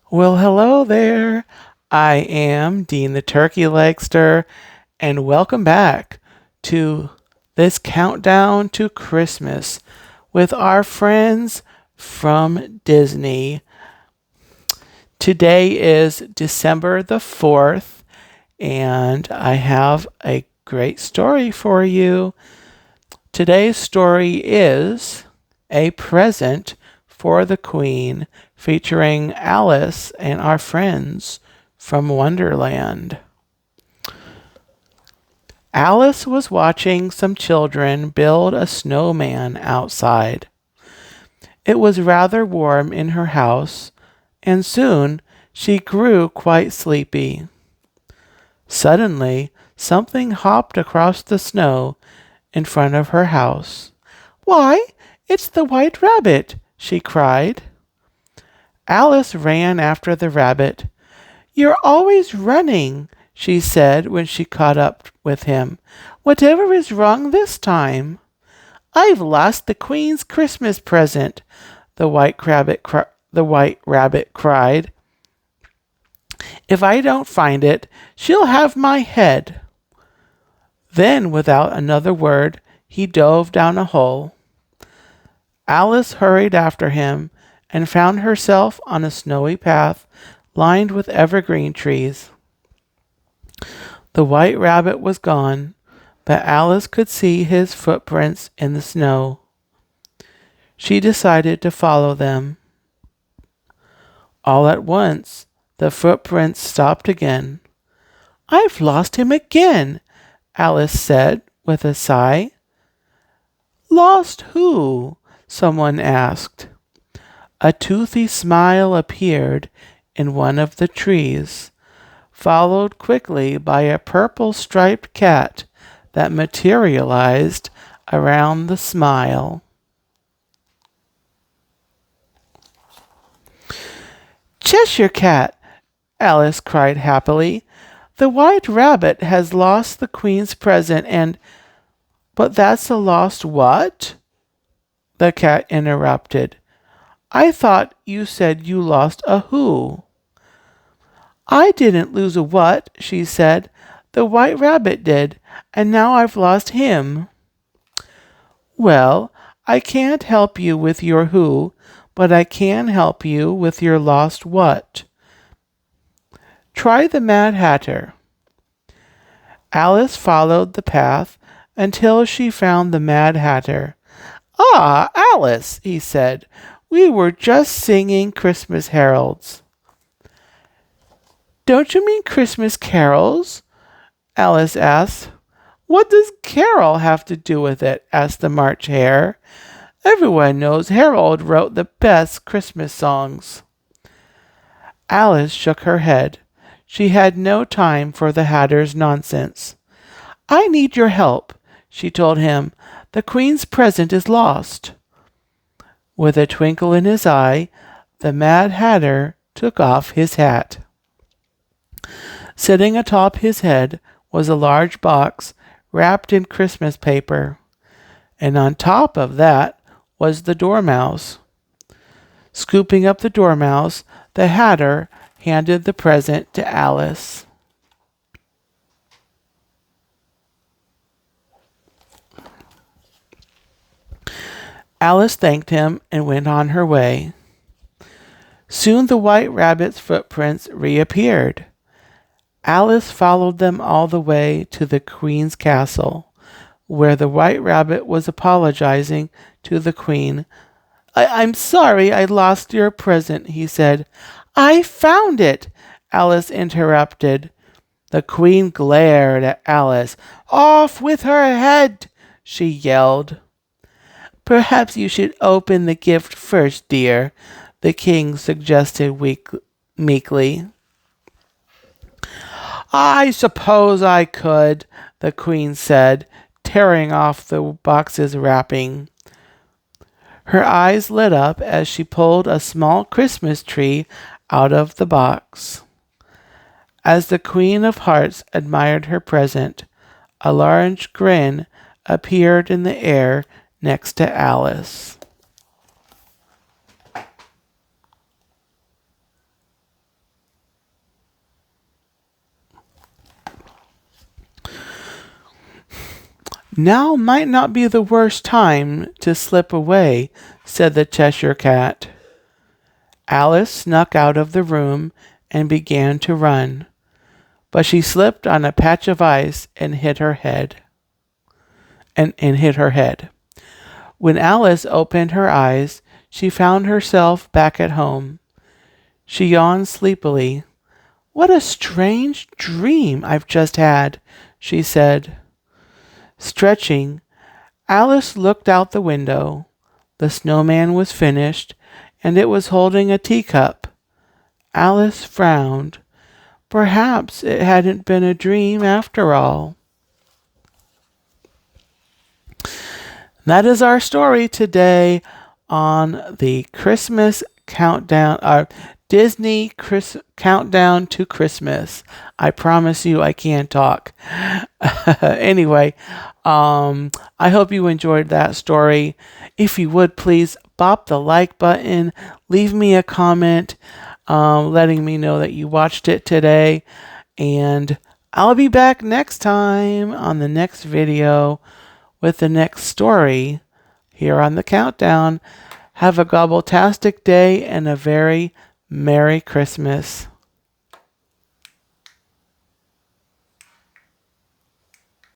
Well, hello there. I am Dean the Turkey Legster, and welcome back to this countdown to Christmas with our friends from Disney. Today is December the 4th, and I have a great story for you. Today's story is A Present for the Queen, featuring Alice and our friends from Wonderland. Alice was watching some children build a snowman outside. It was rather warm in her house, and soon she grew quite sleepy. Suddenly, something hopped across the snow in front of her house. "Why, it's the White Rabbit!" she cried. Alice ran after the rabbit. "You're always running," she said when she caught up with him. "Whatever is wrong this time?" "I've lost the Queen's Christmas present," the White Rabbit cried. "If I don't find it, she'll have my head." Then, without another word, he dove down a hole. Alice hurried after him and found herself on a snowy path lined with evergreen trees. The White Rabbit was gone, but Alice could see his footprints in the snow. She decided to follow them. All at once, the footprints stopped again. "I've lost him again," Alice said with a sigh. "Lost who?" someone asked. A toothy smile appeared in one of the trees, followed quickly by a purple striped cat that materialized around the smile. "Cheshire Cat!" Alice cried happily. "The White Rabbit has lost the Queen's present and—" "But that's a lost what?" the cat interrupted. "I thought you said you lost a who?" "I didn't lose a what," she said. "The White Rabbit did, and now I've lost him." "Well, I can't help you with your who, but I can help you with your lost what. Try the Mad Hatter." Alice followed the path until she found the Mad Hatter. "Ah, Alice," he said, "we were just singing Christmas carols." "Don't you mean Christmas carols?" Alice asked. "What does carol have to do with it?" asked the March Hare. "Everyone knows Harold wrote the best Christmas songs." Alice shook her head. She had no time for the Hatter's nonsense. "I need your help," she told him. "The Queen's present is lost." With a twinkle in his eye, the Mad Hatter took off his hat. Sitting atop his head was a large box wrapped in Christmas paper, and on top of that was the Dormouse. Scooping up the Dormouse, the Hatter handed the present to Alice. Alice thanked him and went on her way. Soon the White Rabbit's footprints reappeared. Alice followed them all the way to the Queen's castle, where the White Rabbit was apologizing to the Queen. I'm sorry I lost your present," he said. "I found it," Alice interrupted. The Queen glared at Alice. "Off with her head!" she yelled. "Perhaps you should open the gift first, dear," the King suggested meekly. "I suppose I could," the Queen said, tearing off the box's wrapping. Her eyes lit up as she pulled a small Christmas tree out of the box. As the Queen of Hearts admired her present, a large grin appeared in the air next to Alice. Now might not be the worst time to slip away, said the Cheshire Cat. Alice snuck out of the room and began to run, but she slipped on a patch of ice and hit her head. When Alice opened her eyes, she found herself back at home. She yawned sleepily. What a strange dream I've just had, she said. Stretching, Alice looked out the window. The snowman was finished, and it was holding a teacup. Alice frowned. Perhaps it hadn't been a dream after all. That is our story today on the Christmas countdown, our Disney countdown to Christmas. I promise you I can't talk. Anyway, I hope you enjoyed that story. If you would, please bop the like button, leave me a comment, letting me know that you watched it today, and I'll be back next time on the next video with the next story here on the countdown. Have a gobbletastic day and a very Merry Christmas.